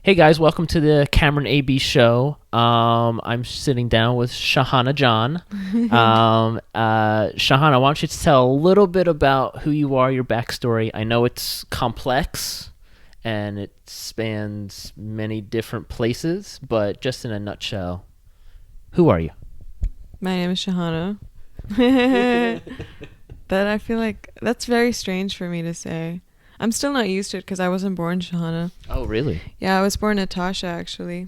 Hey guys, welcome to the Cameron AB show. I'm sitting down with Shahana Jan. Shahana, why don't you tell a little bit about who you are, your backstory? I know it's complex and it spans many different places, but just in a nutshell, who are you? My name is Shahana. That I feel like that's very strange for me to say. I'm still not used to it because I wasn't born Shahana. Oh, really? Yeah, I was born Natasha actually.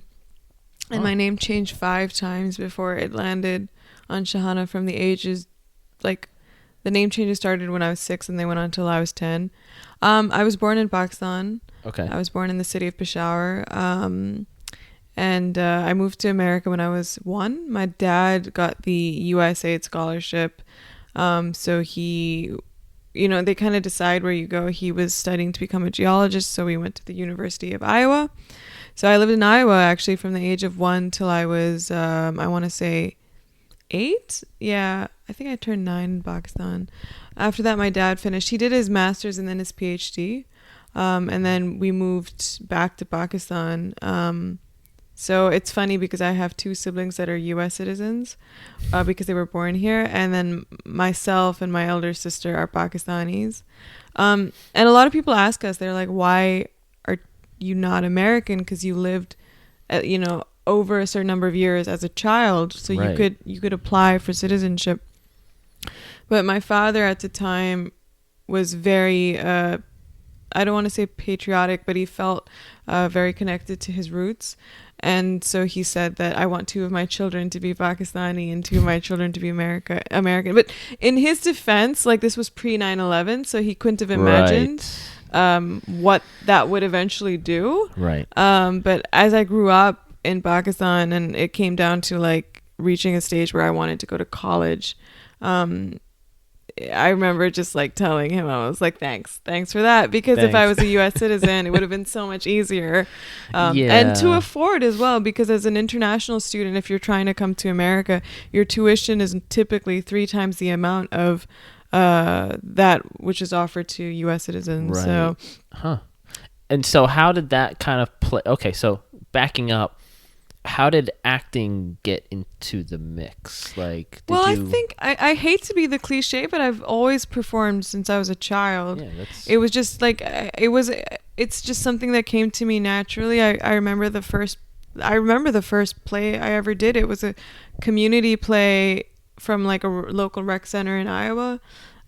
And Oh. my name changed 5 times before it landed on Shahana from the ages, like, the name changes started when I was 6 and they went on until I was 10. I was born in Pakistan. Okay. I was born in the city of Peshawar. And I moved to America when I was 1. My dad got the USAID scholarship. So he, they kind of decide where you go. He was studying to become a geologist, so we went to the University of Iowa. So I lived in Iowa actually from the age of 1 till I was, I want to say 8. Yeah, I think I turned 9 in Pakistan. After that, my dad finished. He did his master's and then his PhD. And then we moved back to Pakistan. So it's funny because I have 2 siblings that are U.S. citizens because they were born here. And then myself and my elder sister are Pakistanis. And a lot of people ask us, they're like, why are you not American? Because you lived, over a certain number of years as a child. So Right. you could apply for citizenship. But my father at the time was very, I don't want to say patriotic, but he felt very connected to his roots. And so he said that I want 2 of my children to be Pakistani and 2 of my children to be American. But in his defense, like, this was pre 9/11, so he couldn't have imagined what that would eventually do. Right. But as I grew up in Pakistan and it came down to like reaching a stage where I wanted to go to college, I remember just like telling him, I was like, thanks for that, because if I Thanks. was a U.S. citizen, it would have been so much easier, and to Yeah. afford as well, because as an international student, if you're trying to come to America, your tuition is typically 3 times the amount of that which is offered to U.S. citizens. Right. So Huh. And so how did that kind of play? Okay, so backing up, how did acting get into the mix? Like, did well, you... I think I hate to be the cliche, but I've always performed since I was a child. Yeah, that's... It was just like it's just something that came to me naturally. I remember the first play I ever did. It was a community play from like a local rec center in Iowa.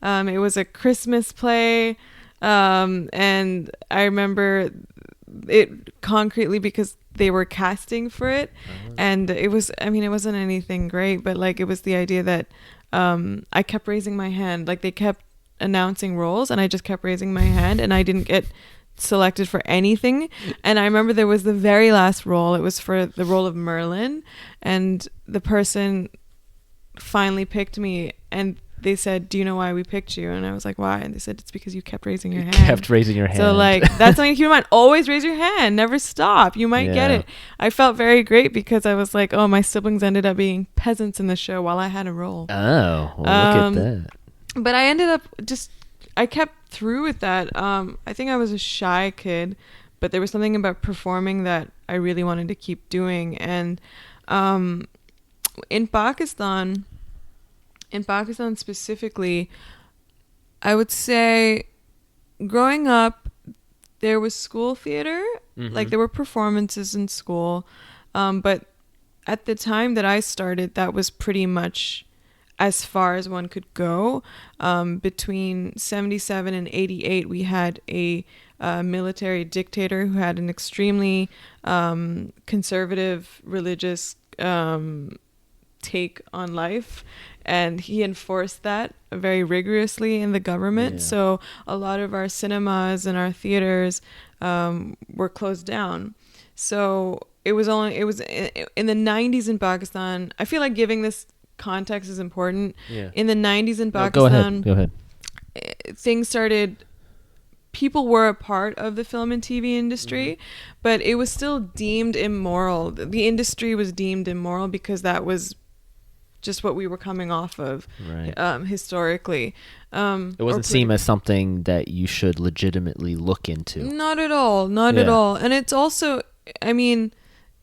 It was a Christmas play, and I remember it concretely because they were casting for it, and it wasn't anything great, but like it was the idea that I kept raising my hand. Like, they kept announcing roles and I just kept raising my hand and I didn't get selected for anything. And I remember there was the very last role. It was for the role of Merlin, and the person finally picked me and they said, do you know why we picked you? And I was like, why? And they said, it's because you kept raising your hand. Kept raising your hand. So like, that's something to keep in mind. Always raise your hand. Never stop. You might get Yeah. it. I felt very great because I was like, oh, my siblings ended up being peasants in the show while I had a role. Oh, well, look at that. But I ended up I kept through with that. I think I was a shy kid, but there was something about performing that I really wanted to keep doing. And in Pakistan specifically, I would say growing up, there was school theater. Mm-hmm. Like, there were performances in school. But at the time that I started, that was pretty much as far as one could go. Between 77 and 88, we had a military dictator who had an extremely conservative religious take on life, and he enforced that very rigorously in the government. Yeah. So a lot of our cinemas and our theaters were closed down. So it was in the 90s in Pakistan. I feel like giving this context is important. Yeah. In the 90s in No, Pakistan, go ahead. things started. People were a part of the film and TV industry, but it was still deemed immoral. The industry was deemed immoral because that was just what we were coming off of, Right. historically. It wasn't seen as something that you should legitimately look into. Not at all. Not at Yeah. all. And it's also, I mean,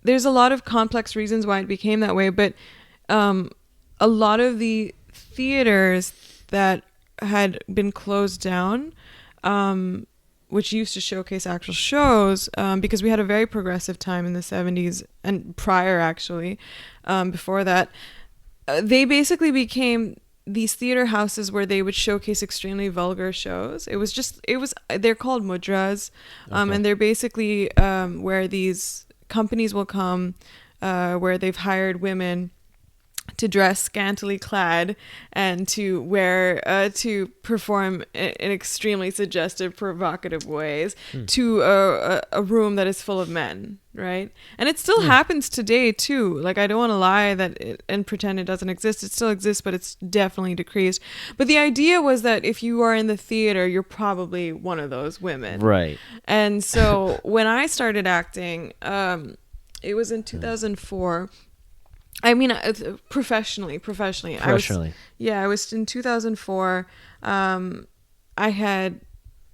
there's a lot of complex reasons why it became that way, but um, a lot of the theaters that had been closed down, um, which used to showcase actual shows, because we had a very progressive time in the 70s and prior, actually, before that, they basically became these theater houses where they would showcase extremely vulgar shows. They're called mudras, Okay. and they're basically where these companies will come, where they've hired women to dress scantily clad and to perform in extremely suggestive, provocative ways to a room that is full of men, right? And it still happens today too. Like, I don't want to lie and pretend it doesn't exist. It still exists, but it's definitely decreased. But the idea was that if you are in the theater, you're probably one of those women, Right. and so when I started acting, it was in 2004. I mean, professionally. Professionally. I was in 2004. I had,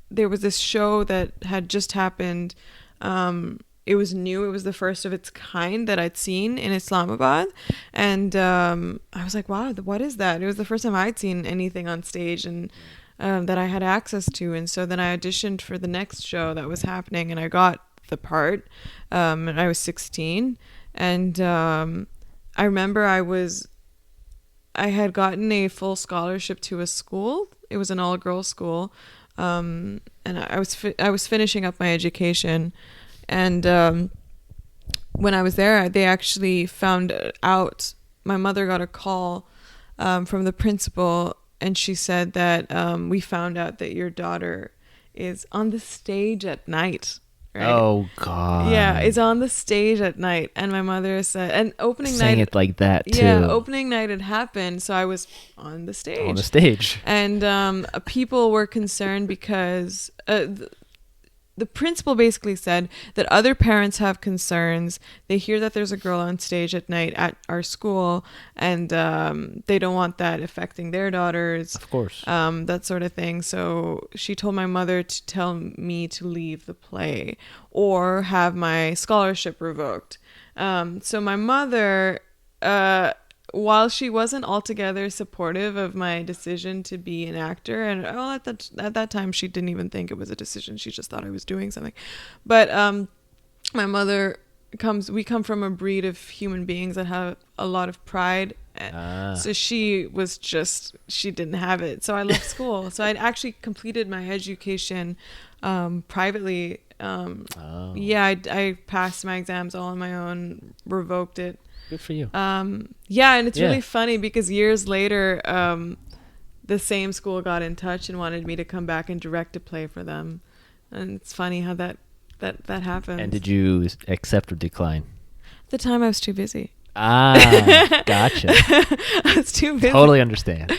there was this show that had just happened. It was new. It was the first of its kind that I'd seen in Islamabad. And I was like, wow, what is that? It was the first time I'd seen anything on stage and that I had access to. And so then I auditioned for the next show that was happening and I got the part. And I was 16. And I remember I had gotten a full scholarship to a school. It was an all-girls school, and I was finishing up my education, and when I was there, they actually found out. My mother got a call from the principal, and she said that we found out that your daughter is on the stage at night. Right? Oh God. Yeah, is on the stage at night, and my mother said, and opening Saying night, it like that too. yeah, opening night had happened, so I was on the stage. On the stage. And people were concerned because the principal basically said that other parents have concerns. They hear that there's a girl on stage at night at our school, and they don't want that affecting their daughters. Of course. That sort of thing. So she told my mother to tell me to leave the play or have my scholarship revoked. So my mother, while she wasn't altogether supportive of my decision to be an actor, and at that time she didn't even think it was a decision, she just thought I was doing something. But my mother we come from a breed of human beings that have a lot of pride. So she didn't have it. So I left school. So I'd actually completed my education privately. Yeah, I passed my exams all on my own, revoked it. Good for you. Yeah, and it's really funny because years later, the same school got in touch and wanted me to come back and direct a play for them. And it's funny how that happens. And did you accept or decline? At the time, I was too busy. Gotcha. I was too busy. Totally understand.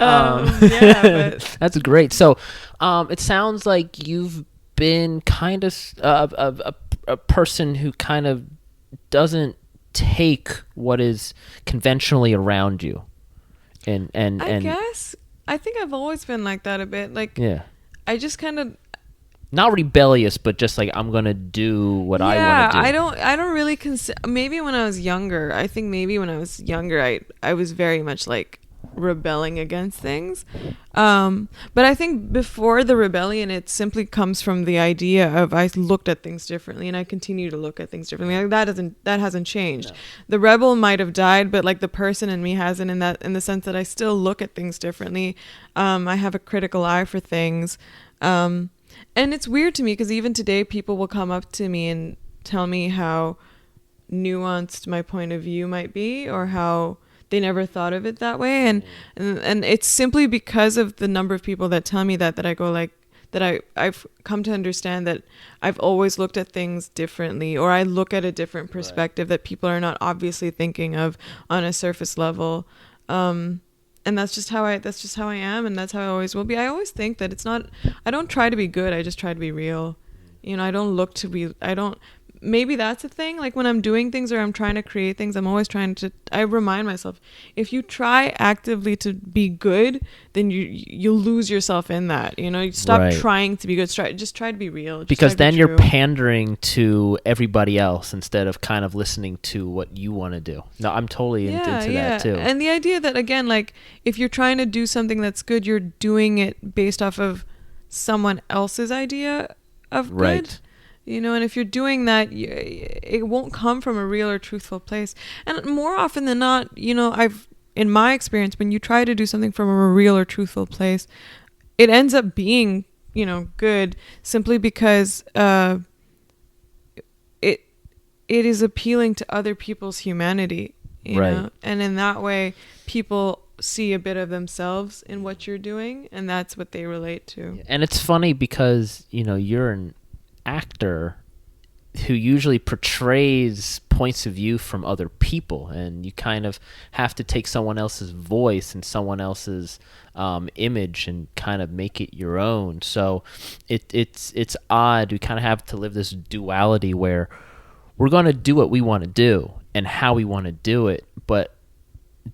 Yeah, but That's great. So, it sounds like you've been kind of a person who kind of doesn't take what is conventionally around you, and I guess I think I've always been like that a bit. Like, yeah, I just kind of, not rebellious, but just like I'm gonna do what I want to do. I don't really consider. Maybe when I was younger, I was very much like rebelling against things. But I think before the rebellion, it simply comes from the idea of I looked at things differently and I continue to look at things differently. Like that hasn't changed. No. The rebel might have died, but like the person in me hasn't, in the sense that I still look at things differently. I have a critical eye for things. And it's weird to me because even today people will come up to me and tell me how nuanced my point of view might be, or how they never thought of it that way. And it's simply because of the number of people that tell me that I go like, that I've come to understand that I've always looked at things differently, or I look at a different perspective that people are not obviously thinking of on a surface level. And that's just how I am, and that's how I always will be. I always think that I don't try to be good, I just try to be real. You know, I don't maybe that's a thing. Like when I'm doing things or I'm trying to create things, I'm always trying to, I remind myself, if you try actively to be good, then you'll lose yourself in that. You know, you stop Right. trying to be good. Just try to be real. Just try Because to be then you're true. pandering to everybody else instead of kind of listening to what you want to do. No, I'm totally Yeah, into that yeah. too. And the idea that, again, like if you're trying to do something that's good, you're doing it based off of someone else's idea of good. Right. You know, and if you're doing that, it won't come from a real or truthful place. And more often than not, you know, in my experience, when you try to do something from a real or truthful place, it ends up being, you know, good simply because it it is appealing to other people's humanity, you Right. know, and in that way, people see a bit of themselves in what you're doing, and that's what they relate to. And it's funny because, you're an actor who usually portrays points of view from other people, and you kind of have to take someone else's voice and someone else's image and kind of make it your own. So it's odd. We kind of have to live this duality where we're going to do what we want to do and how we want to do it, but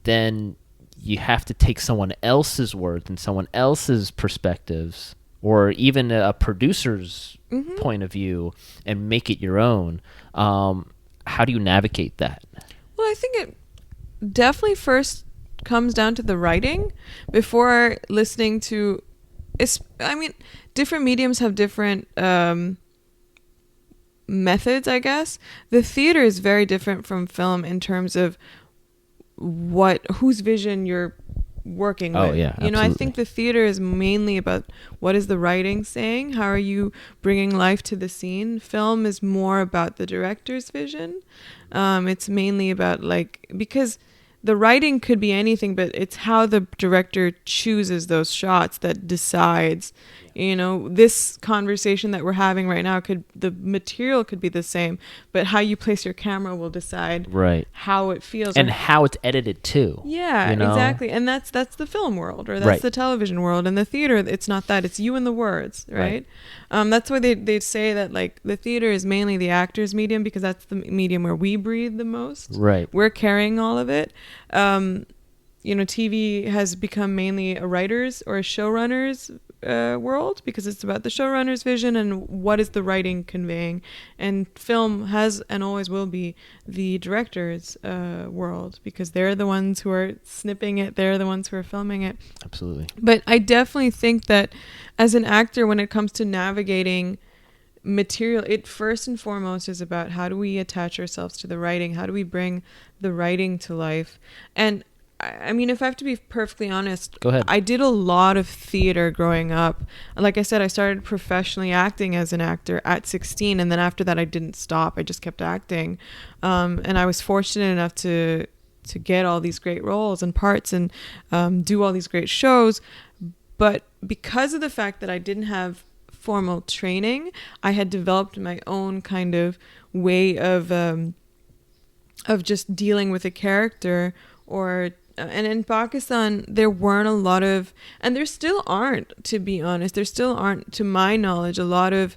then you have to take someone else's words and someone else's perspectives or even a producer's point of view and make it your own. How do you navigate that? Well, I think it definitely first comes down to the writing before listening to. I mean, different mediums have different methods, I guess. The theater is very different from film in terms of whose vision you're working with. Oh, yeah, You know, I absolutely. think the theater is mainly about what is the writing saying, how are you bringing life to the scene. Film is more about the director's vision. It's mainly about because the writing could be anything, but it's how the director chooses those shots that decides. You know, this conversation that we're having right now the material could be the same, but how you place your camera will decide Right. how it feels. And how it's edited too. Yeah, exactly. And that's the film world, or that's Right. the television world. And the theater, it's not that. It's you and the words, right? That's why they say that the theater is mainly the actor's medium, because that's the medium where we breathe the most. Right. We're carrying all of it. TV has become mainly a writer's or a showrunner's world, because it's about the showrunner's vision and what is the writing conveying. And film has and always will be the director's world, because they're the ones who are snipping it. They're the ones who are filming it. Absolutely. But I definitely think that as an actor, when it comes to navigating material, it first and foremost is about how do we attach ourselves to the writing? How do we bring the writing to life? And I mean, if I have to be perfectly honest, Go ahead. I did a lot of theater growing up. Like I said, I started professionally acting as an actor at 16, and then after that, I didn't stop. I just kept acting, and I was fortunate enough to get all these great roles and parts and do all these great shows. But because of the fact that I didn't have formal training, I had developed my own kind of way of just dealing with a character. And in Pakistan, there weren't a lot of, and there still aren't, to be honest, there still aren't, to my knowledge, a lot of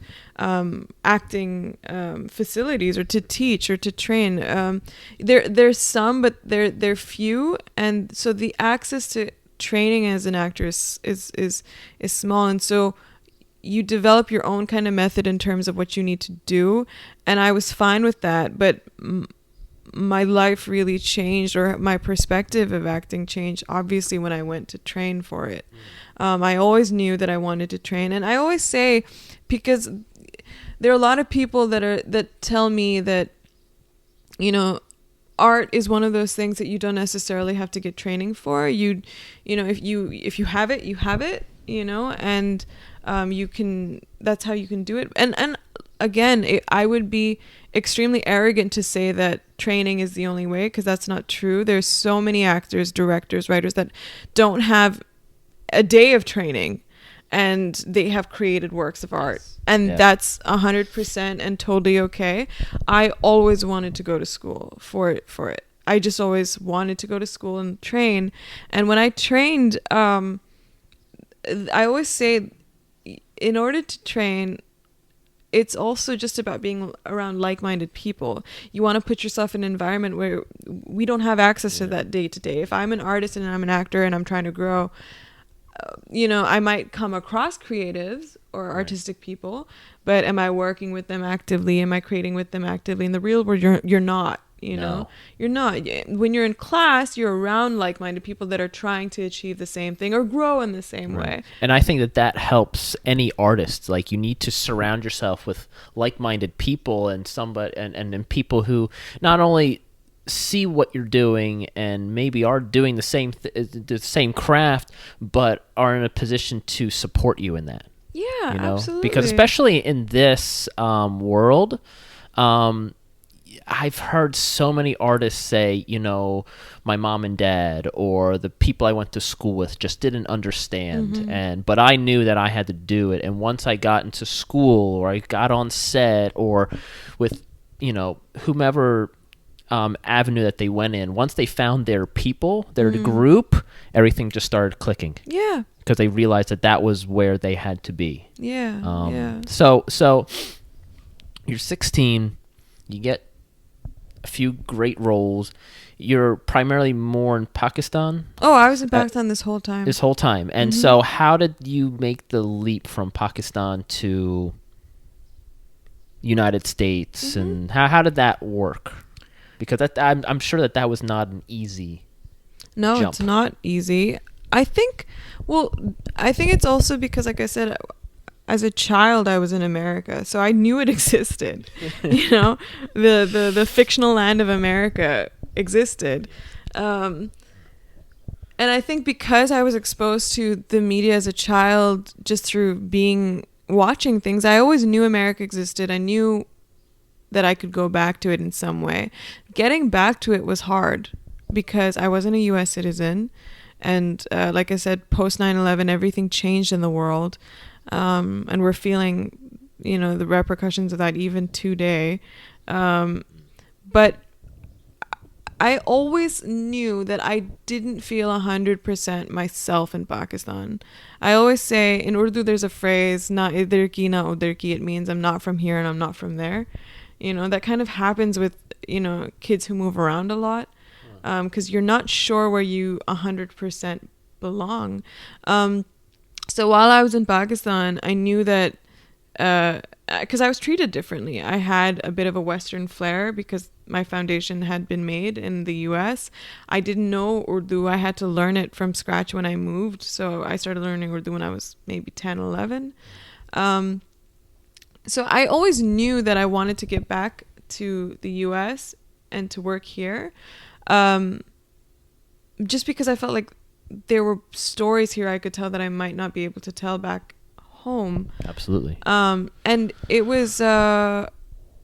acting facilities or to teach or to train. There's some, but they're few, and so the access to training as an actor is small, and so you develop your own kind of method in terms of what you need to do, and I was fine with that, but my life really changed, or my perspective of acting changed, obviously, when I went to train for it. I always knew that I wanted to train, and I always say, because there are a lot of people that tell me that, you know, art is one of those things that you don't necessarily have to get training for. You know, if you have it, you have it, you know, and you can, that's how you can do it. And again, I would be extremely arrogant to say that training is the only way, because that's not true. There's so many actors, directors, writers that don't have a day of training, and they have created works of art. And that's 100% and totally okay. I always wanted to go to school for it. I just always wanted to go to school and train. And when I trained, I always say, in order to train, it's also just about being around like-minded people. You want to put yourself in an environment where we don't have access to that day to day. If I'm an artist and I'm an actor and I'm trying to grow, I might come across creatives or artistic people, but am I working with them actively? Am I creating with them actively? In the real world, you're not. You're not. When you're in class, you're around like-minded people that are trying to achieve the same thing or grow in the same way. And I think that helps any artist. Like, you need to surround yourself with like-minded people and and people who not only see what you're doing and maybe are doing the same craft, but are in a position to support you in that. Yeah, absolutely. Because especially in this world, I've heard so many artists say, my mom and dad or the people I went to school with just didn't understand, but I knew that I had to do it. And once I got into school or I got on set or with, whomever avenue that they went in, once they found their people, their group, everything just started clicking. Yeah. Because they realized that was where they had to be. Yeah. So you're 16, you get a few great roles. You're primarily more in Pakistan. Oh, I was in Pakistan this whole time. And so how did you make the leap from Pakistan to United States, and how did that work? Because I'm sure that was not an easy jump. It's not easy. I think it's also because, like I said, as a child, I was in America, so I knew it existed. The fictional land of America existed. And I think because I was exposed to the media as a child, just through watching things, I always knew America existed. I knew that I could go back to it in some way. Getting back to it was hard because I wasn't a U.S. citizen. And like I said, post 9/11, everything changed in the world. And we're feeling, the repercussions of that even today. But I always knew that I didn't feel 100% myself in Pakistan. I always say, in Urdu, there's a phrase, na idhar ki, na udhar ki. It means I'm not from here and I'm not from there. That kind of happens with, kids who move around a lot. Because you're not sure where you 100% belong. So while I was in Pakistan, I knew that, because I was treated differently. I had a bit of a Western flair because my foundation had been made in the US. I didn't know Urdu. I had to learn it from scratch when I moved. So I started learning Urdu when I was maybe 10, 11. So I always knew that I wanted to get back to the US and to work here. Just because I felt like there were stories here I could tell that I might not be able to tell back home. Absolutely. And it was, I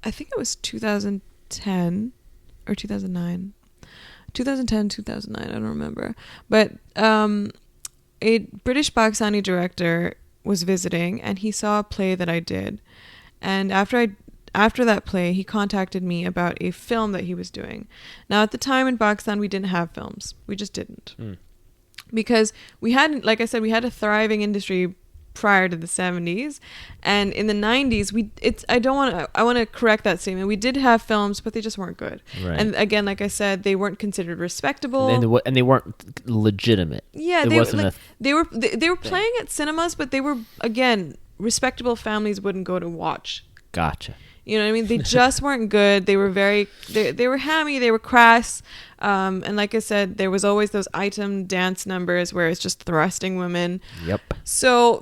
think it was 2010 or 2009. 2010, 2009, I don't remember. But a British Pakistani director was visiting and he saw a play that I did. And after that play, he contacted me about a film that he was doing. Now, at the time in Pakistan, we didn't have films. We just didn't. Because we hadn't, like I said, we had a thriving industry prior to the 70s. And in the 90s, I want to correct that statement. We did have films, but they just weren't good. Right. And again, like I said, they weren't considered respectable. And they weren't legitimate. Yeah, they were playing at cinemas, but they were, again, respectable families wouldn't go to watch. Gotcha. You know what I mean? They just weren't good. They were they were hammy. They were crass. And like I said, there was always those item dance numbers where it's just thrusting women. Yep. So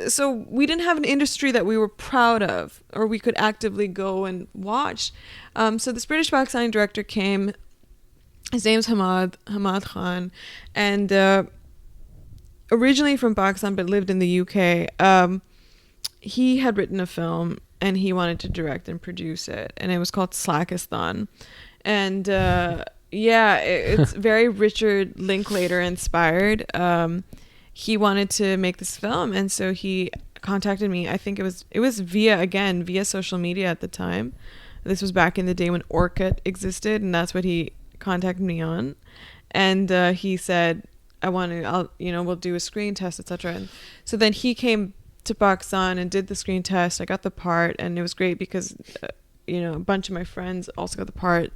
so we didn't have an industry that we were proud of or we could actively go and watch. So this British Pakistani director came. His name's Hamad Khan, and originally from Pakistan but lived in the UK. He had written a film and he wanted to direct and produce it, and it was called Slackistan. And it's very Richard Linklater inspired. He wanted to make this film, and so he contacted me. I think it was via social media at the time. This was back in the day when Orkut existed, and that's what he contacted me on. And he said, we'll do a screen test, etc. And so then he came to Pakistan and did the screen test. I got the part, and it was great because a bunch of my friends also got the part.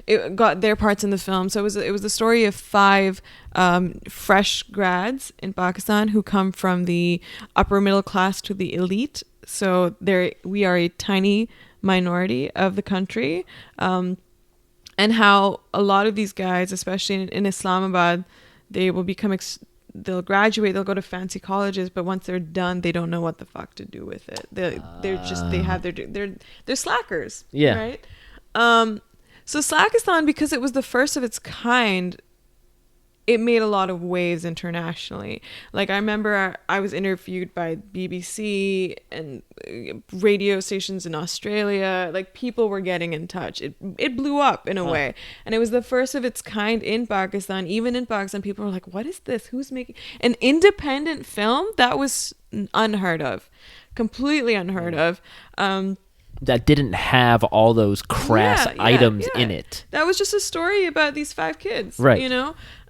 It got their parts in the film. So it was the story of 5 fresh grads in Pakistan who come from the upper middle class to the elite. So we are a tiny minority of the country, and how a lot of these guys, especially in Islamabad, they will become they'll graduate, they'll go to fancy colleges, but once they're done, they don't know what the fuck to do with it. They're slackers. Yeah. Right. So Slackistan, because it was the first of its kind, it made a lot of waves internationally. Like, I remember I was interviewed by BBC and radio stations in Australia. Like, people were getting in touch. It blew up in a way. And it was the first of its kind in Pakistan. Even in Pakistan, people were like, what is this? Who's making an independent film? That was unheard of. Completely unheard of. That didn't have all those crass items in it. That was just a story about these 5 kids, right?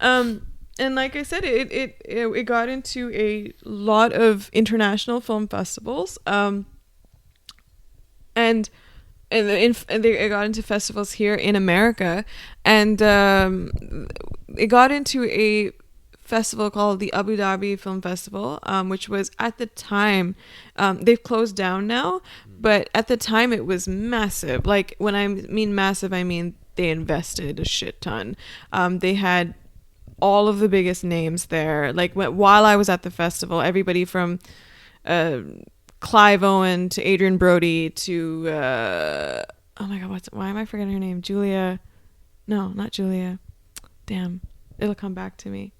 And like I said, it got into a lot of international film festivals, and it got into festivals here in America, and it got into a festival called the Abu Dhabi Film Festival, which was at the time, they've closed down now, but at the time it was massive. Like, when I mean massive, I mean they invested a shit ton. They had all of the biggest names there. Like, while I was at the festival, everybody from Clive Owen to Adrian Brody to oh my god, why am I forgetting her name? Julia? No, not Julia. Damn, it'll come back to me.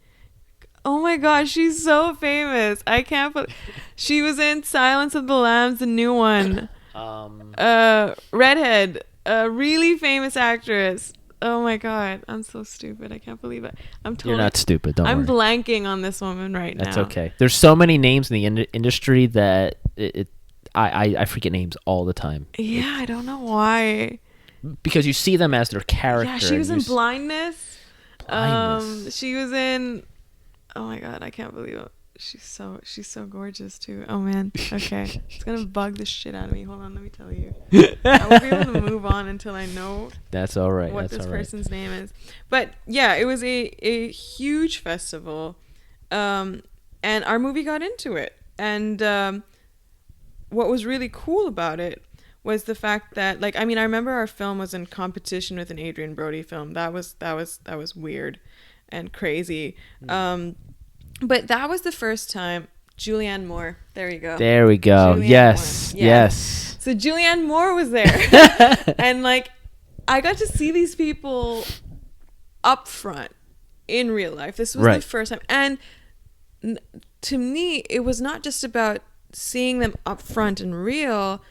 Oh my gosh, she's so famous. I can't believe she was in Silence of the Lambs, the new one. Redhead, a really famous actress. Oh my god, I'm so stupid. I can't believe it. You're not stupid. Don't worry. I'm blanking on this woman right now. That's okay. There's so many names in the industry that I forget names all the time. Yeah, I don't know why. Because you see them as their character. Yeah, she was in Blindness. She was in. Oh my god, I can't believe it. She's so gorgeous too. Oh man. Okay. It's gonna bug the shit out of me. Hold on, let me tell you. I won't be able to move on until I know that's all right. What this person's name is. But yeah, it was a huge festival. And our movie got into it. And what was really cool about it was the fact that, like, I mean, I remember our film was in competition with an Adrian Brody film. That was weird and crazy. But that was the first time. Julianne Moore. There you go. There we go. Julianne yes. Moore. Yeah. Yes. So Julianne Moore was there. And like, I got to see these people up front in real life. This was the first time. And to me, it was not just about seeing them up front and real.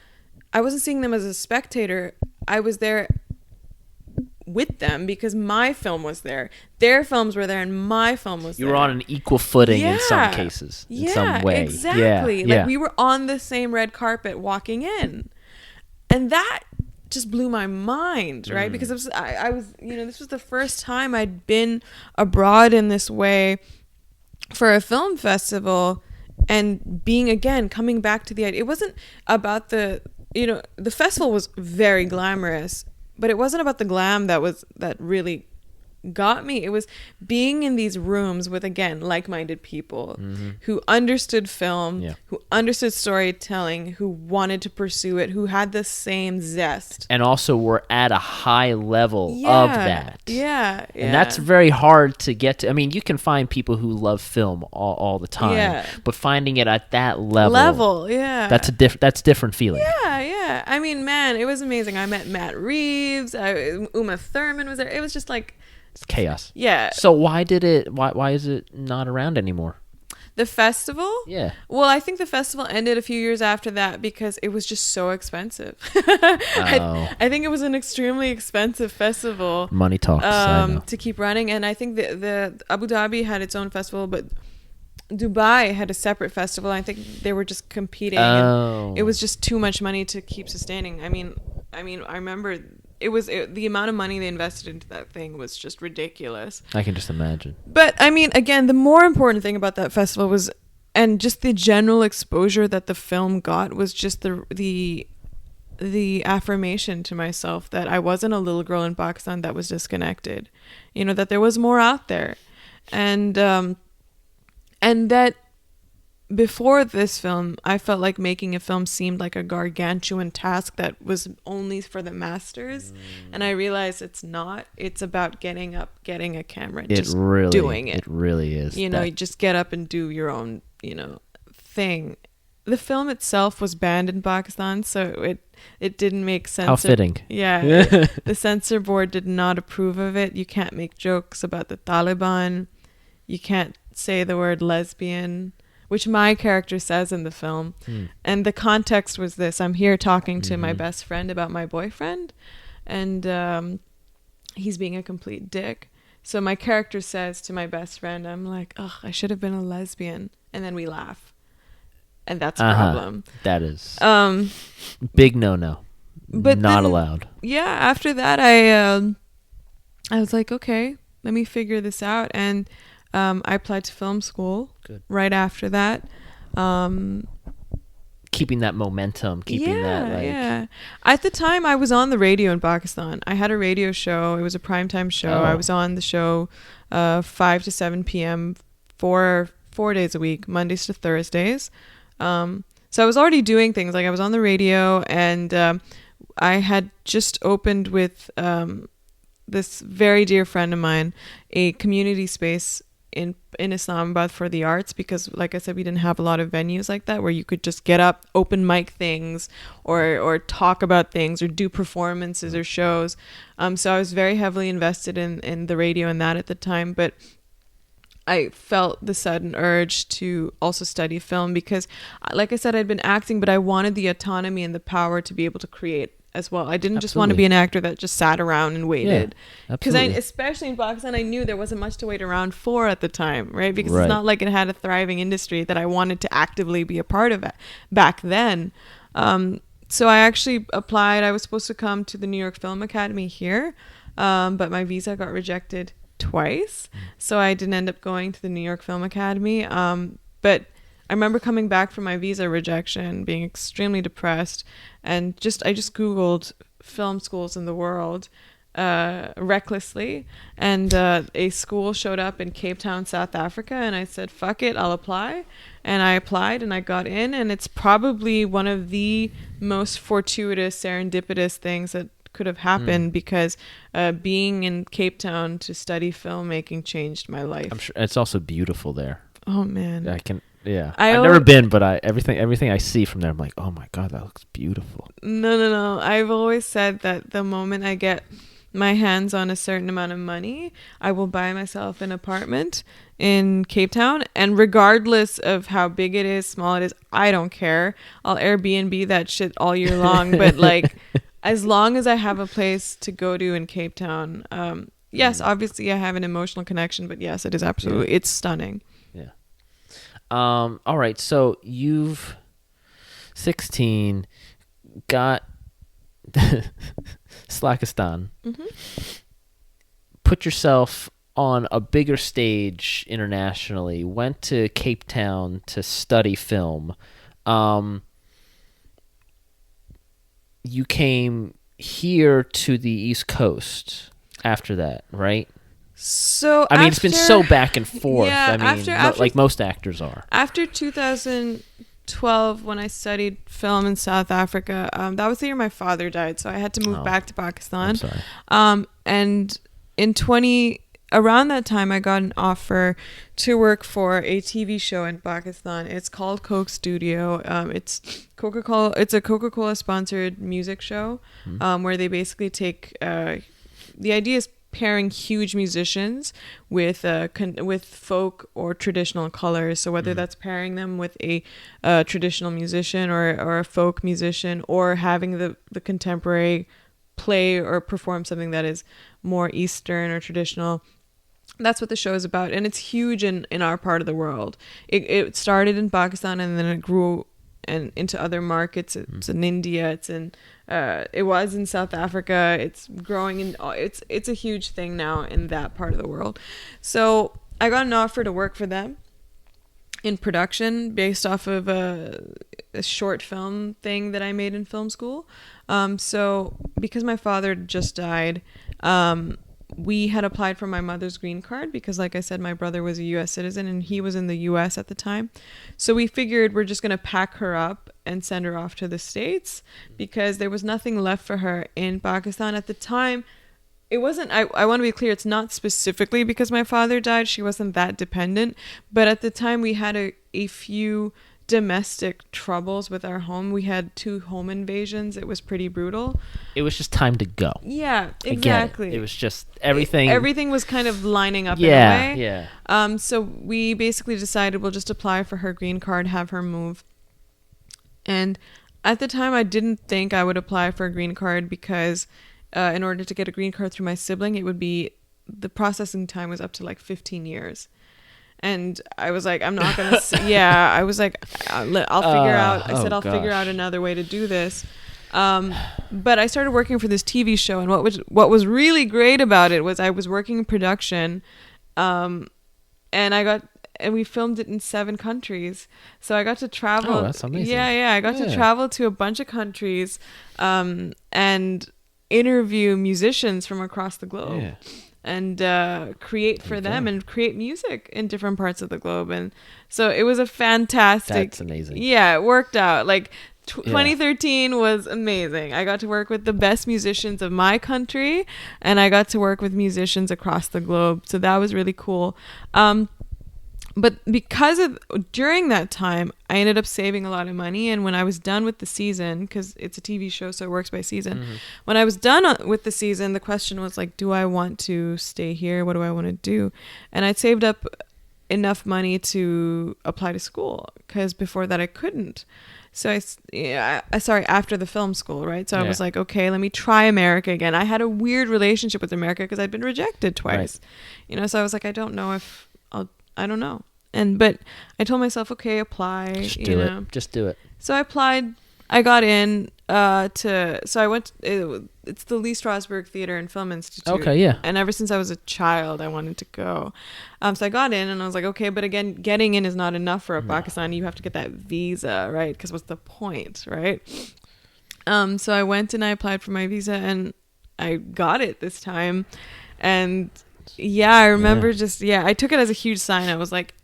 I wasn't seeing them as a spectator. I was there with them because my film was there. Their films were there and my film was there. You were on an equal footing in some cases, in some way. Exactly. Yeah. Like, we were on the same red carpet walking in. And that just blew my mind, right? Because I was, this was the first time I'd been abroad in this way for a film festival, and coming back to the idea. It wasn't about the festival was very glamorous, but it wasn't about the glam that really got me. It was being in these rooms with, again, like-minded people who understood film, who understood storytelling, who wanted to pursue it, who had the same zest. And also were at a high level of that. Yeah. And that's very hard to get to. I mean, you can find people who love film all the time, but finding it at that level, that's different feeling. Yeah. I mean, man, it was amazing. I met Matt Reeves. Uma Thurman was there. It was just like, it's chaos. Yeah. So why is it not around anymore? The festival? Yeah. Well, I think the festival ended a few years after that because it was just so expensive. I think it was an extremely expensive festival. Money talks. To keep running. And I think the Abu Dhabi had its own festival, but Dubai had a separate festival. I think they were just competing. And it was just too much money to keep sustaining. I mean, I remember the amount of money they invested into that thing was just ridiculous. I can just imagine. But I mean, again, the more important thing about that festival was and just the general exposure that the film got was just the affirmation to myself that I wasn't a little girl in Pakistan that was disconnected, that there was more out there, and that before this film, I felt like making a film seemed like a gargantuan task that was only for the masters. And I realized it's not. It's about getting up, getting a camera, just doing it. It really is. You just get up and do your own, thing. The film itself was banned in Pakistan, so it didn't make sense. How fitting. Yeah. The censor board did not approve of it. You can't make jokes about the Taliban. You can't say the word lesbian, which my character says in the film. And the context was this. I'm here talking to my best friend about my boyfriend, and he's being a complete dick. So my character says to my best friend, I'm like, oh, I should have been a lesbian. And then we laugh. And that's a problem. That is big no. But not allowed. Yeah, after that, I was like, okay, let me figure this out. And I applied to film school. Good. Right after that. Keeping that momentum, Yeah. At the time, I was on the radio in Pakistan. I had a radio show. It was a primetime show. I was on the show 5 to 7 p.m. for 4 days a week, Mondays to Thursdays. So I was already doing things. Like I was on the radio, and I had just opened with this very dear friend of mine a community space in Islamabad for the arts, because like I said, we didn't have a lot of venues like that where you could just get up, open mic things, or talk about things, or do performances or shows. So I was very heavily invested in the radio and that at the time, but I felt the sudden urge to also study film because, like I said, I'd been acting, but I wanted the autonomy and the power to be able to create as well. I didn't just want to be an actor that just sat around and waited. Because especially in Pakistan, I knew there wasn't much to wait around for at the time, right? Because it's not like it had a thriving industry that I wanted to actively be a part of it back then. So I actually applied. I was supposed to come to the New York Film Academy here, but my visa got rejected twice. So I didn't end up going to the New York Film Academy. But I remember coming back from my visa rejection, being extremely depressed, and I just Googled film schools in the world recklessly, and a school showed up in Cape Town, South Africa, and I said, fuck it, I'll apply. And I applied and I got in, and it's probably one of the most fortuitous, serendipitous things that could have happened because being in Cape Town to study filmmaking changed my life. I'm sure it's also beautiful there. Oh man. I've never been, but everything I see from there, I'm like, oh my God, that looks beautiful. No. I've always said that the moment I get my hands on a certain amount of money, I will buy myself an apartment in Cape Town. And regardless of how big it is, small it is, I don't care. I'll Airbnb that shit all year long. But like, as long as I have a place to go to in Cape Town, yes, obviously I have an emotional connection, but yes, it is absolutely, it's stunning. Yeah. All right. So you've 16 got Slackistan, put yourself on a bigger stage internationally, went to Cape Town to study film. You came here to the East Coast after that, right? So it's been so back and forth. Yeah, after like most actors are. After 2012, when I studied film in South Africa, that was the year my father died, so I had to move back to Pakistan. I'm sorry. And around that time, I got an offer to work for a TV show in Pakistan. It's called Coke Studio. It's Coca-Cola. It's a Coca-Cola sponsored music show, where they basically take. The idea is pairing huge musicians with folk or traditional colors. So whether that's pairing them with a traditional musician or a folk musician, or having the contemporary play or perform something that is more Eastern or traditional. That's what the show is about, and it's huge in our part of the world. It started in Pakistan, and then it grew and into other markets. It's in India. It was in South Africa. It's growing it's a huge thing now in that part of the world. So I got an offer to work for them, in production based off of a short film thing that I made in film school. So because my father just died, we had applied for my mother's green card because, like I said, my brother was a U.S. citizen and he was in the U.S. at the time. So we figured we're just going to pack her up and send her off to the States because there was nothing left for her in Pakistan at the time. It wasn't, I want to be clear, it's not specifically because my father died. She wasn't that dependent. But at the time, we had a few domestic troubles with our home. We had 2 home invasions. It was pretty brutal. It was just time to go. Yeah, I get exactly. It was just everything. Everything was kind of lining up Yeah, in a way. yeah. So we basically decided we'll just apply for her green card, have her move. And at the time, I didn't think I would apply for a green card because in order to get a green card through my sibling, it would be, the processing time was up to like 15 years. And I was like, I'm not going to, yeah, I was like, I'll figure out, I said, I'll figure out another way to do this. But I started working for this TV show, and what was really great about it was I was working in production, and we filmed it in 7 countries. So I got to travel. Oh, that's amazing. Yeah, I got to travel to a bunch of countries, and interview musicians from across the globe and create for them and create music in different parts of the globe. And so it was a fantastic. That's amazing. Yeah, it worked out. Like 2013 was amazing. I got to work with the best musicians of my country, and I got to work with musicians across the globe. So that was really cool. But during that time, I ended up saving a lot of money. And when I was done with the season, because it's a TV show, so it works by season. Mm-hmm. When I was done with the season, the question was like, do I want to stay here? What do I want to do? And I'd saved up enough money to apply to school because before that I couldn't. So after the film school, right? So I was like, okay, let me try America again. I had a weird relationship with America because I'd been rejected twice, so I was like, I don't know if I don't know. But I told myself, okay, apply. Just do it. So I applied. I got in so I went. It's the Lee Strasberg Theater and Film Institute. Okay, yeah. And ever since I was a child, I wanted to go. So I got in, and I was like, okay, but again, getting in is not enough for a Pakistani. You have to get that visa, right? Because what's the point, right? So I went and I applied for my visa, and I got it this time. And yeah, I remember I took it as a huge sign. I was like,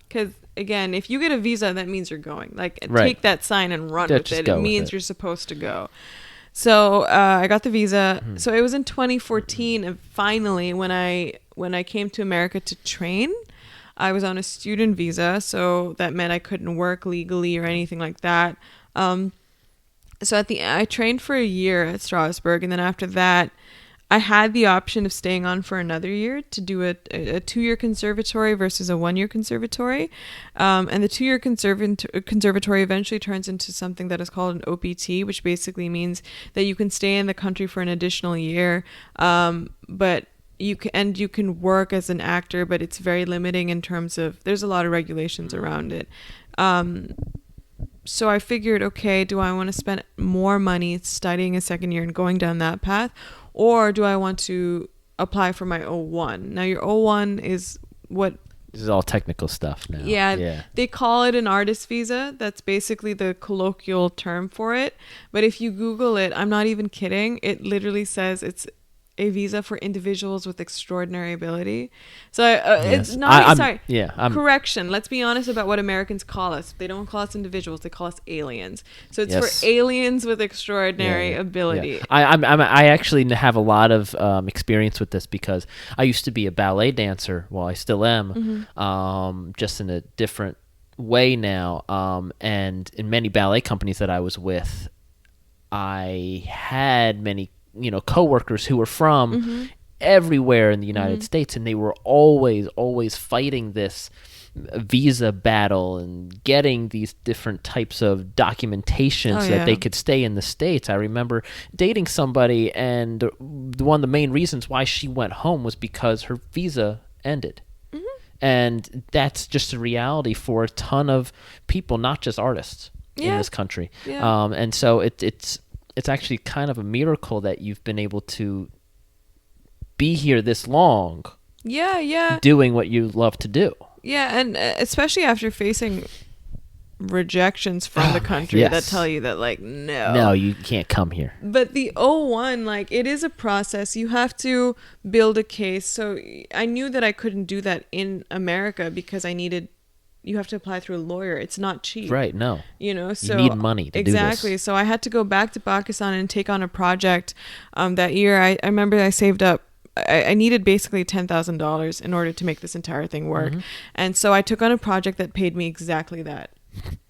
because again, if you get a visa, that means you're going. Like, take that sign and run with it. It means you're supposed to go. So I got the visa. Mm-hmm. So it was in 2014, and finally, when I came to America to train, I was on a student visa. So that meant I couldn't work legally or anything like that. So I trained for a year at Strasberg, and then after that, I had the option of staying on for another year to do a 2-year conservatory versus a 1-year conservatory. And the 2-year conservatory eventually turns into something that is called an OPT, which basically means that you can stay in the country for an additional year. But you can work as an actor, but it's very limiting in terms of, there's a lot of regulations around it. So I figured, okay, do I want to spend more money studying a second year and going down that path? Or do I want to apply for my O1? Now, your O1 is what... This is all technical stuff now. Yeah. They call it an artist visa. That's basically the colloquial term for it. But if you Google it, I'm not even kidding. It literally says it's a visa for individuals with extraordinary ability. So it's not... correction. Let's be honest about what Americans call us. They don't call us individuals. They call us aliens. So it's for aliens with extraordinary ability. Yeah. I actually have a lot of experience with this because I used to be a ballet dancer. Well, I still am, just in a different way now. And in many ballet companies that I was with, I had many coworkers who were from everywhere in the United States, and they were always fighting this visa battle and getting these different types of documentation so that they could stay in the States. I remember dating somebody, and one of the main reasons why she went home was because her visa ended. And that's just a reality for a ton of people, not just artists in this country. And so it's actually kind of a miracle that you've been able to be here this long. Yeah. Doing what you love to do. Yeah, and especially after facing rejections from the country that Yes. tell you that like No, you can't come here. But the O1, like, it is a process. You have to build a case. So I knew that I couldn't do that in America because you have to apply through a lawyer. It's not cheap. Right, no. You know, You so need money to do this. exactly. So I had to go back to Pakistan and take on a project that year. I remember I saved up. I needed basically $10,000 in order to make this entire thing work. Mm-hmm. And so I took on a project that paid me exactly that.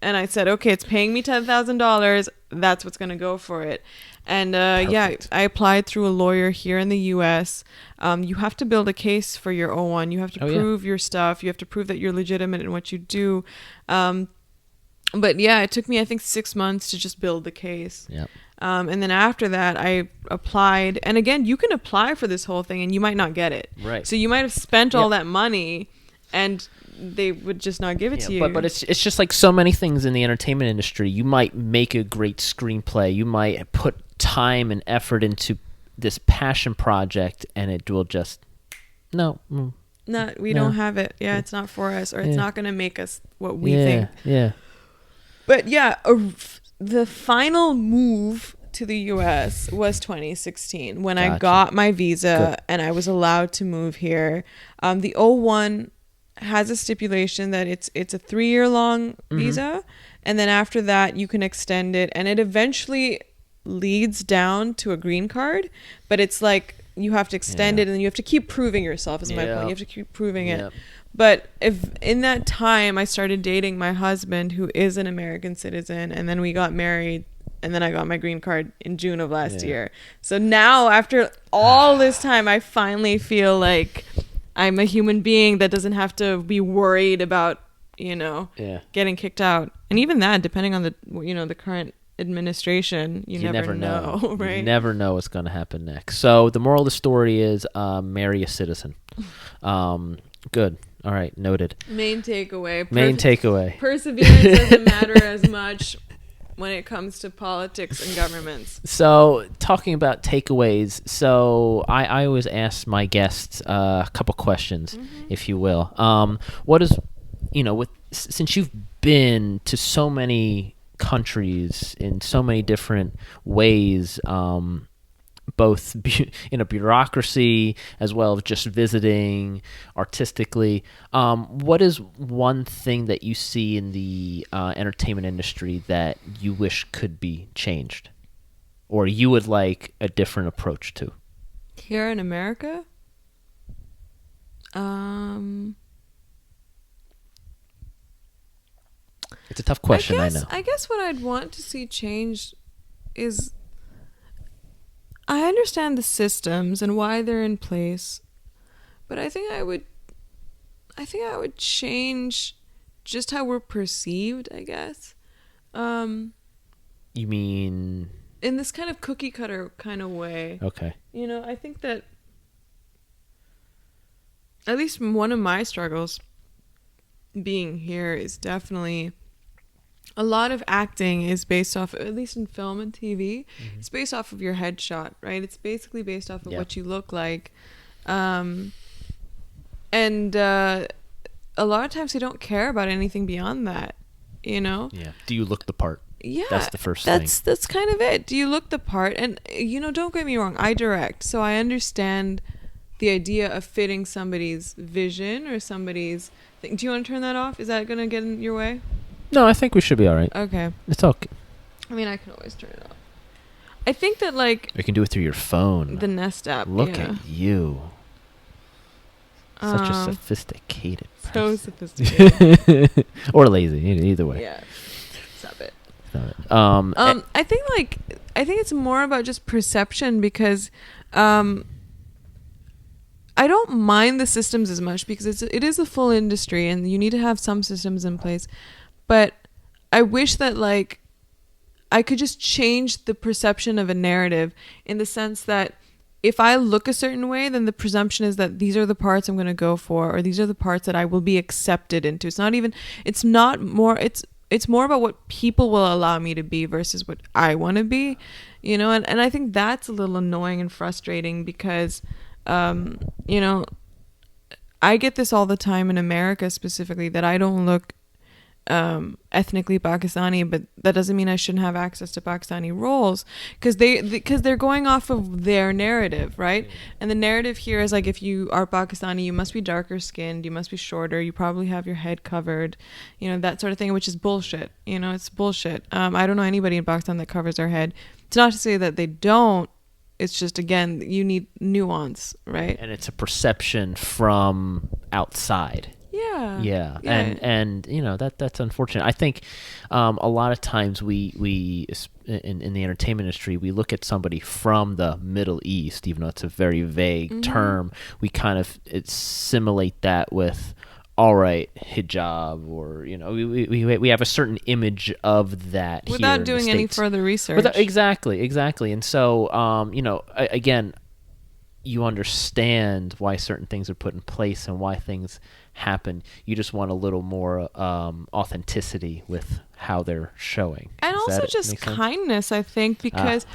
And I said, okay, it's paying me $10,000. That's what's going to go for it. And yeah, Perfect. I applied through a lawyer here in the U.S. You have to build a case for your O1. You have to prove your stuff. You have to prove that you're legitimate in what you do. But yeah, it took me, I think, 6 months to just build the case. Yep. And then after that, I applied. And again, you can apply for this whole thing and you might not get it. Right. So you might have spent all that money and they would just not give it to you. But it's just like so many things in the entertainment industry. You might make a great screenplay. You might put time and effort into this passion project, and it will just no. We don't have it. Yeah, it's not for us, or it's not going to make us what we think. Yeah. But yeah, the final move to the U.S. was 2016 when I got my visa and I was allowed to move here. The O1 has a stipulation that it's a 3-year long visa, and then after that you can extend it, and it eventually leads down to a green card, but it's like you have to extend it and you have to keep proving yourself is my point. You have to keep proving it. But if in that time I started dating my husband, who is an American citizen, and then we got married, and then I got my green card in June of last year. So now after all this time, I finally feel like I'm a human being that doesn't have to be worried about, getting kicked out. And even that, depending on the current administration, you never know, right? You never know what's going to happen next. So the moral of the story is marry a citizen. Good. All right. Noted. Main takeaway. Perseverance doesn't matter as much when it comes to politics and governments. So talking about takeaways, so I always ask my guests a couple questions, if you will. What is, since you've been to so many countries in so many different ways, both in a bureaucracy as well as just visiting artistically, what is one thing that you see in the entertainment industry that you wish could be changed, or you would like a different approach to? Here in America? It's a tough question, I know. I guess what I'd want to see changed is, I understand the systems and why they're in place, but I think I would change just how we're perceived, I guess. You mean in this kind of cookie cutter kind of way? Okay. I think that at least one of my struggles being here is definitely a lot of acting is based off, at least in film and TV, it's based off of your headshot, right? It's basically based off of what you look like. And a lot of times they don't care about anything beyond that, Yeah. Do you look the part? Yeah. That's the first thing. That's kind of it. Do you look the part? And, don't get me wrong, I direct, so I understand the idea of fitting somebody's vision or somebody's thing. Do you want to turn that off? Is that going to get in your way? No, I think we should be all right. Okay. It's okay. I mean, I can always turn it off. I think that, like... You can do it through your phone. The Nest app, Look at you. Such a sophisticated So sophisticated. Or lazy, either way. Yeah. Stop it. I I think it's more about just perception, because I don't mind the systems as much, because it is a full industry and you need to have some systems in place. But I wish that, like, I could just change the perception of a narrative, in the sense that if I look a certain way, then the presumption is that these are the parts I'm going to go for, or these are the parts that I will be accepted into. It's more about what people will allow me to be versus what I want to be, and I think that's a little annoying and frustrating, because, I get this all the time in America specifically, that I don't look ethnically Pakistani, but that doesn't mean I shouldn't have access to Pakistani roles, because they're going off of their narrative, right? And the narrative here is like, if you are Pakistani, you must be darker skinned, you must be shorter, you probably have your head covered, that sort of thing, which is bullshit. It's bullshit. I don't know anybody in Pakistan that covers their head. It's not to say that they don't. It's just, again, you need nuance, right? And it's a perception from outside. Yeah. Yeah. And that's unfortunate. I think a lot of times we in the entertainment industry, we look at somebody from the Middle East, even though it's a very vague term. We kind of assimilate that with, all right, hijab, or we have a certain image of that without here doing any further research. Exactly. And so again, you understand why certain things are put in place and why things happen. You just want a little more authenticity with how they're showing. And also just kindness, I think, because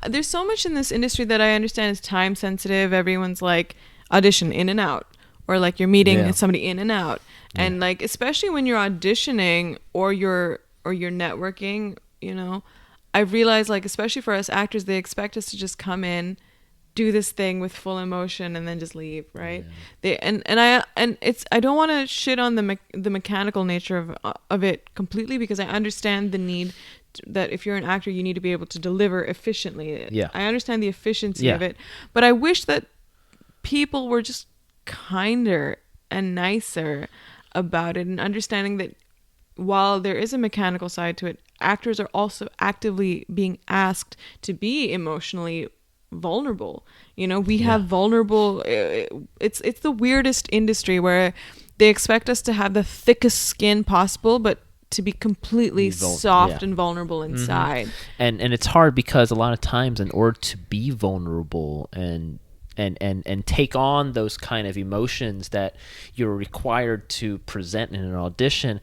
there's so much in this industry that I understand is time sensitive. Everyone's like, audition in and out, or like you're meeting somebody in and out. And like, especially when you're auditioning or you're networking, I've realized, like, especially for us actors, they expect us to just come in, do this thing with full emotion, and then just leave, right? I don't want to shit on the mechanical nature of it completely, because I understand the need that if you're an actor, you need to be able to deliver efficiently. I understand the efficiency of it, but I wish that people were just kinder and nicer about it, and understanding that while there is a mechanical side to it, actors are also actively being asked to be emotionally vulnerable. We have vulnerable, it's the weirdest industry, where they expect us to have the thickest skin possible, but to be completely soft and vulnerable inside. And it's hard, because a lot of times, in order to be vulnerable and take on those kind of emotions that you're required to present in an audition,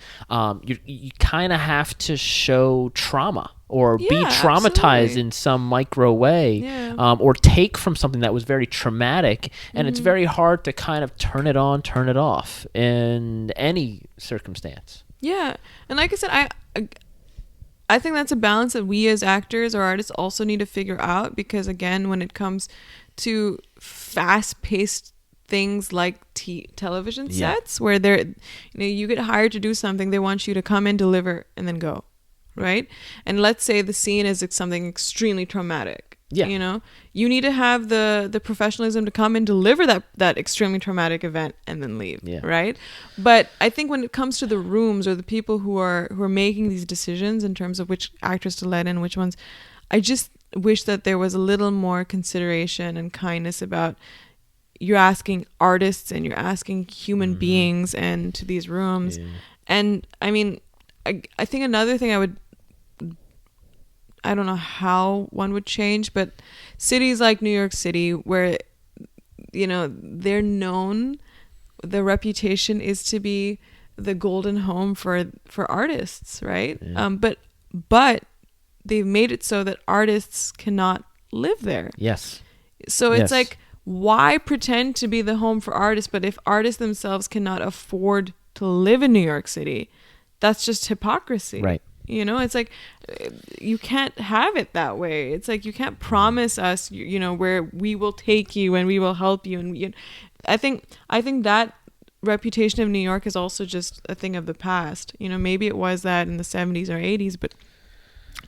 you kind of have to show trauma, or be traumatized in some micro way, or take from something that was very traumatic. And it's very hard to kind of turn it on, turn it off in any circumstance. Yeah. And like I said, I think that's a balance that we as actors or artists also need to figure out, because again, when it comes to fast-paced things like television sets, where you get hired to do something, they want you to come in, deliver, and then go, right? And let's say the scene is something extremely traumatic. You need to have the professionalism to come and deliver that extremely traumatic event and then leave, right? But I think when it comes to the rooms, or the people who are making these decisions in terms of which actors to let in, which ones, I just wish that there was a little more consideration and kindness about, you're asking artists and you're asking human beings into these rooms. And I mean, I think another thing I don't know how one would change, but cities like New York City, where they're known, the reputation is to be the golden home for artists, right? But they've made it so that artists cannot live there. So it's like, why pretend to be the home for artists, but if artists themselves cannot afford to live in New York City, that's just hypocrisy. Right. It's like, you can't have it that way. It's like, you can't promise us, where we will take you and we will help you. And I think that reputation of New York is also just a thing of the past. Maybe it was that in the 70s or 80s, but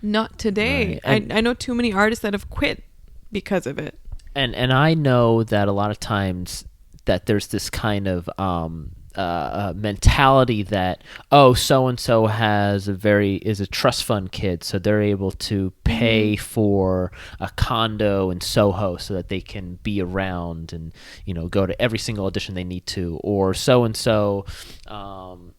not today. Right. I know too many artists that have quit because of it. And I know that a lot of times that there's this kind of mentality that, so-and-so is a trust fund kid, so they're able to pay for a condo in Soho so that they can be around and go to every single audition they need to, or so-and-so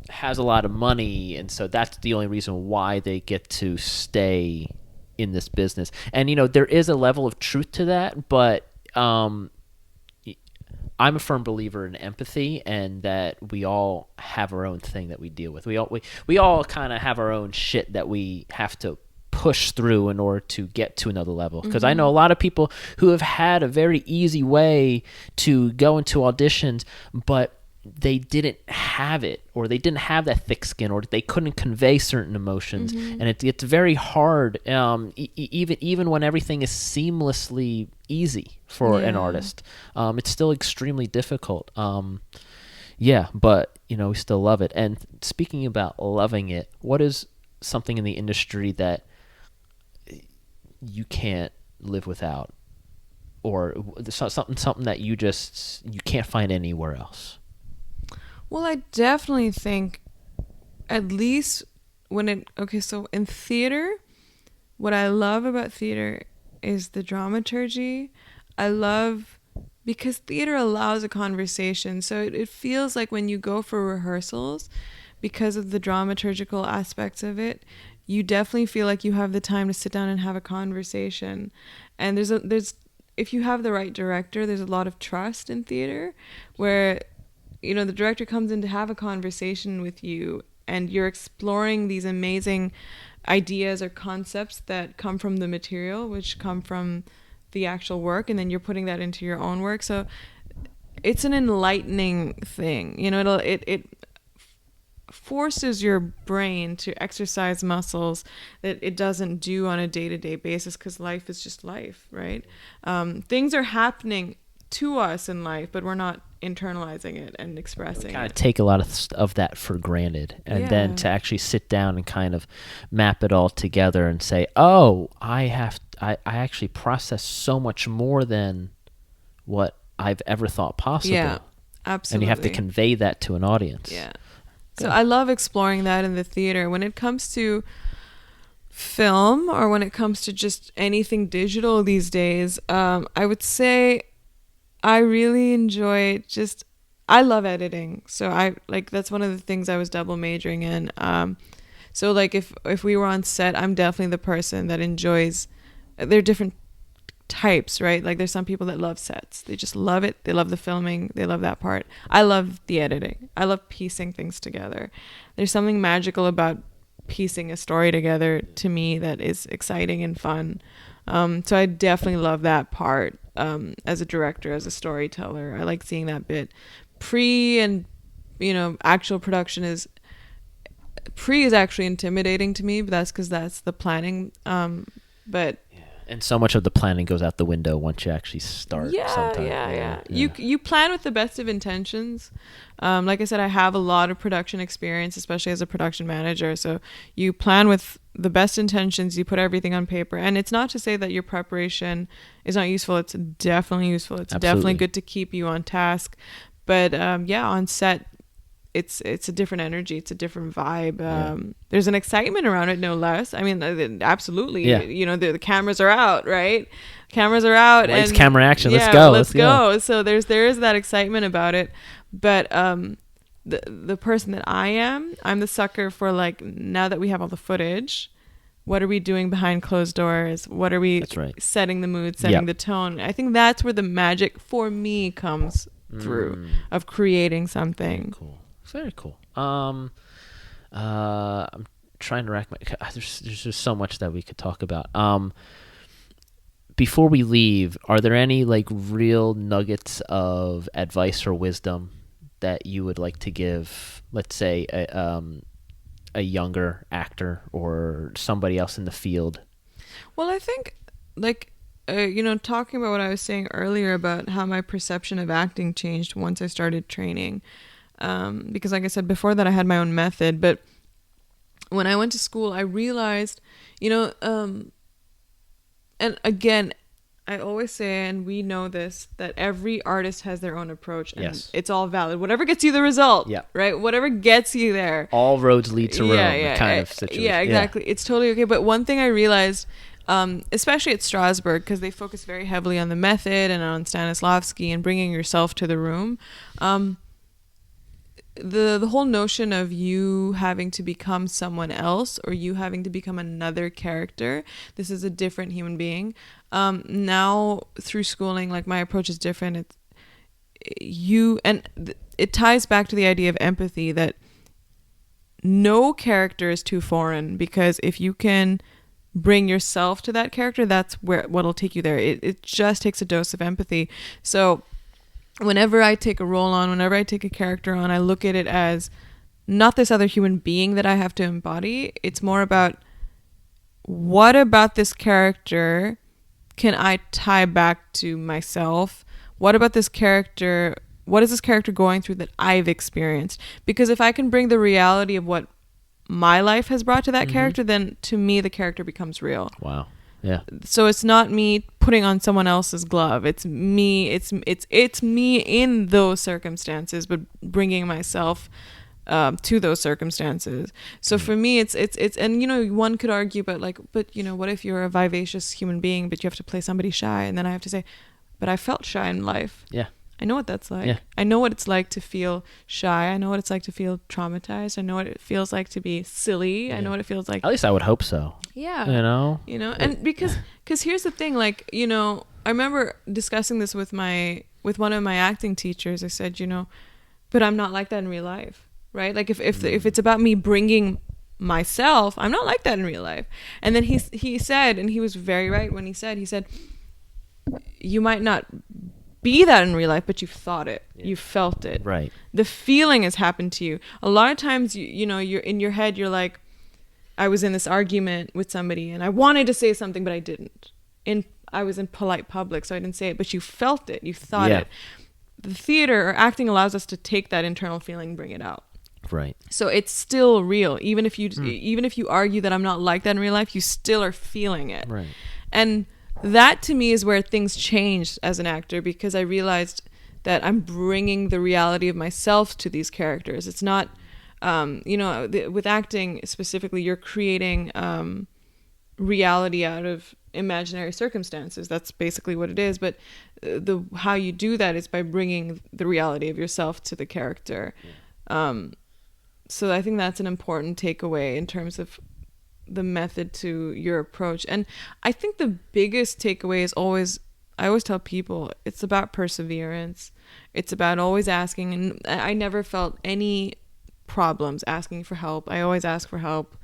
has a lot of money, and so that's the only reason why they get to stay in this business. And there is a level of truth to that, but I'm a firm believer in empathy, and that we all have our own thing that we deal with. We all kind of have our own shit that we have to push through in order to get to another level. Because I know a lot of people who have had a very easy way to go into auditions, but they didn't have it, or they didn't have that thick skin, or they couldn't convey certain emotions. And it's very hard, even when everything is seamlessly easy for an artist. It's still extremely difficult. Yeah, but we still love it. And speaking about loving it, what is something in the industry that you can't live without, or something that you can't find anywhere else? Well, I definitely think, at least so in theater, what I love about theater is the dramaturgy. Because theater allows a conversation. So it feels like when you go for rehearsals, because of the dramaturgical aspects of it, you definitely feel like you have the time to sit down and have a conversation. And there's if you have the right director, there's a lot of trust in theater, where the director comes in to have a conversation with you, and you're exploring these amazing ideas or concepts that come from the material, which come from the actual work, and then you're putting that into your own work. So it's an enlightening thing. It forces your brain to exercise muscles that it doesn't do on a day-to-day basis, because life is just life, right? Things are happening to us in life, but we're not internalizing it and expressing kind it. of take a lot of that for granted, and then to actually sit down and kind of map it all together and say, oh, I actually process so much more than what I've ever thought possible. Yeah, absolutely. And you have to convey that to an audience. Yeah. Good. So I love exploring that in the theater. When it comes to film, or when it comes to just anything digital these days, I would say I really enjoy I love editing. So that's one of the things I was double majoring in. So like if we were on set, I'm definitely the person that enjoys, there are different types, right? Like there's some people that love sets. They just love it. They love the filming. They love that part. I love the editing. I love piecing things together. There's something magical about piecing a story together, to me, that is exciting and fun. So I definitely love that part. As a director, as a storyteller, I like seeing that bit. Pre and actual production is actually intimidating to me, but that's because that's the planning. But and so much of the planning goes out the window once you actually start. Yeah. You plan with the best of intentions. Like I said, I have a lot of production experience, especially as a production manager. So you plan with the best intentions. You put everything on paper, and it's not to say that your preparation is not useful. It's definitely useful. It's definitely good to keep you on task. But on set, it's a different energy. It's a different vibe. There's an excitement around it, no less. I mean, absolutely. Yeah. The cameras are out, right? Cameras are out. Lights, and camera, action. Let's go. Let's go. So there is that excitement about it. But the person that I'm the sucker for, like, now that we have all the footage, what are we doing behind closed doors? What are we setting the mood, setting the tone? I think that's where the magic for me comes through, of creating something. Very cool. I'm trying to rack my. There's just so much that we could talk about. Before we leave, are there any like real nuggets of advice or wisdom that you would like to give? Let's say a younger actor or somebody else in the field. Well, I think talking about what I was saying earlier about how my perception of acting changed once I started training. Because like I said, before that I had my own method, but when I went to school, I realized, and again, I always say, and we know this, that every artist has their own approach, and it's all valid. Whatever gets you the result, right? Whatever gets you there. All roads lead to Rome, kind of situation. Yeah, exactly. It's totally okay. But one thing I realized, especially at Strasbourg, because they focus very heavily on the method and on Stanislavski and bringing yourself to the room, the whole notion of you having to become someone else, or you having to become another character, this is a different human being. Now through schooling, like, my approach is different. It ties back to the idea of empathy, that no character is too foreign, because if you can bring yourself to that character, that's what'll take you there. It just takes a dose of empathy. So whenever I take a role on, whenever I take a character on, I look at it as not this other human being that I have to embody. It's more about what about this character can I tie back to myself? What about this character? What is this character going through that I've experienced? Because if I can bring the reality of what my life has brought to that character, then to me the character becomes real. Wow. Yeah. So it's not me putting on someone else's glove. It's me. It's me in those circumstances, but bringing myself to those circumstances. So for me, it's and one could argue, but what if you're a vivacious human being, but you have to play somebody shy, and then I have to say, but I felt shy in life. Yeah. I know what that's like. Yeah. I know what it's like to feel shy. I know what it's like to feel traumatized. I know what it feels like to be silly. Yeah. I know what it feels like. At least I would hope so. Yeah. And because here's the thing, I remember discussing this with one of my acting teachers. I said, but I'm not like that in real life, right? Like if it's about me bringing myself, I'm not like that in real life. And then he said, and he was very right when he said, you might not be that in real life, but you've thought it. Yeah. You've felt it. Right. The feeling has happened to you. A lot of times, you're in your head, you're like, I was in this argument with somebody and I wanted to say something, but I didn't. I was in polite public, so I didn't say it, but you felt it. You thought it. The theater or acting allows us to take that internal feeling and bring it out. Right. So it's still real. Even if you argue that I'm not like that in real life, you still are feeling it. Right. And that to me is where things changed as an actor, because I realized that I'm bringing the reality of myself to these characters. It's not, with acting specifically, you're creating reality out of imaginary circumstances. That's basically what it is. But how you do that is by bringing the reality of yourself to the character. Yeah. So I think that's an important takeaway in terms of the method to your approach. And I think the biggest takeaway is I always tell people, it's about perseverance. It's about always asking. And I never felt any problems asking for help. I always ask for help.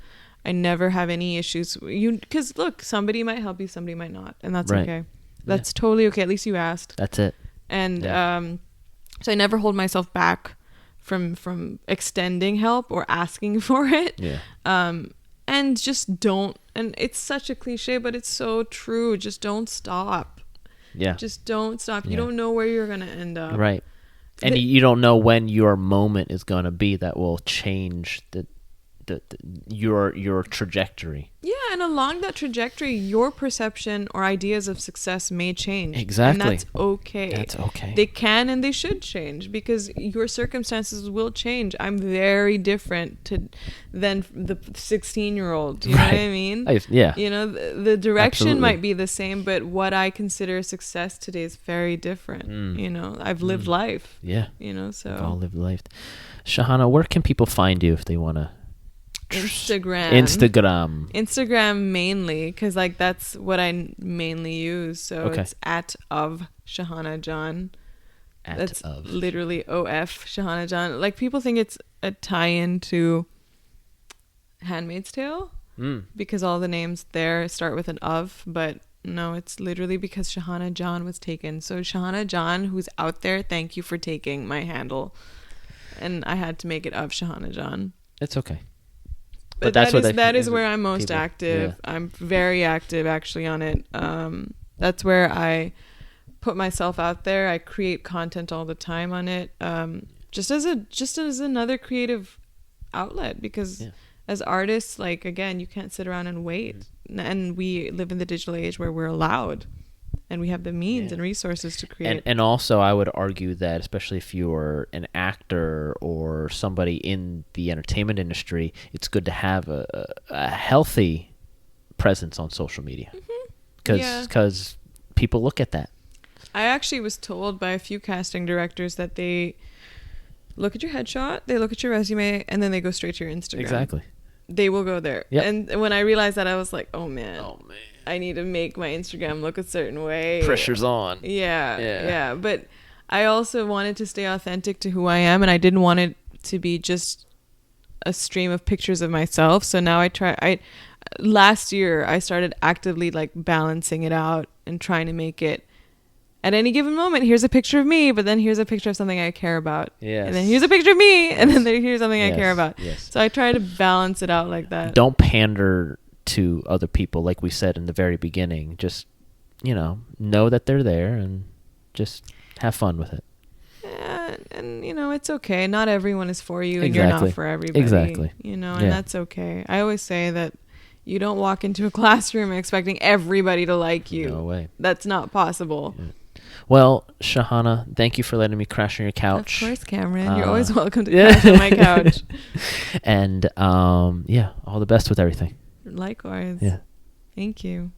I never have any issues. Because look, somebody might help you, somebody might not. And that's okay. That's totally okay. At least you asked. That's it. And so I never hold myself back from extending help or asking for it. Yeah. And just don't, and it's such a cliche, but it's so true. Just don't stop. Yeah. Just don't stop. You don't know where you're going to end up. Right. And you don't know when your moment is going to be that will change your trajectory. Yeah, and along that trajectory, your perception or ideas of success may change. Exactly. And that's okay. That's okay. They can and they should change, because your circumstances will change. I'm very different than the 16-year-old. You know what I mean? Yeah. The direction Absolutely. Might be the same, but what I consider success today is very different. I've lived life. Yeah. So. We've all lived life. Shahana, where can people find you if they want to? Instagram mainly, because that's what I mainly use. So it's @ Shahana Jan. That's literally OF Shahana Jan. Like, people think it's a tie-in to Handmaid's Tale because all the names there start with an of, but no, it's literally because Shahana Jan was taken. So Shahana Jan, who's out there, thank you for taking my handle, and I had to make it of Shahana Jan. It's okay. But that is where I'm most active. Yeah. I'm very active actually on it. That's where I put myself out there. I create content all the time on it. Just as another creative outlet, because as artists, again, you can't sit around and wait. And we live in the digital age where we're allowed and we have the means and resources to create. And also, I would argue that, especially if you're an actor or somebody in the entertainment industry, it's good to have a healthy presence on social media, because people look at that. I actually was told by a few casting directors that they look at your headshot, they look at your resume, and then they go straight to your Instagram. Exactly. They will go there. Yep. And when I realized that, I was like, oh man. I need to make my Instagram look a certain way. Pressure's on. Yeah. But I also wanted to stay authentic to who I am, and I didn't want it to be just a stream of pictures of myself. So now last year I started actively balancing it out and trying to make it at any given moment, here's a picture of me, but then here's a picture of something I care about. Yes. And then here's a picture of me, and then here's something I care about. Yes. So I try to balance it out like that. Don't pander to other people, like we said in the very beginning. Just, know that they're there and just have fun with it. And it's okay. Not everyone is for you, and you're not for everybody. Exactly. And that's okay. I always say that you don't walk into a classroom expecting everybody to like you. No way. That's not possible. Yeah. Well, Shahana, thank you for letting me crash on your couch. Of course, Cameron. You're always welcome to crash on my couch. And all the best with everything. Likewise. Yeah. Thank you.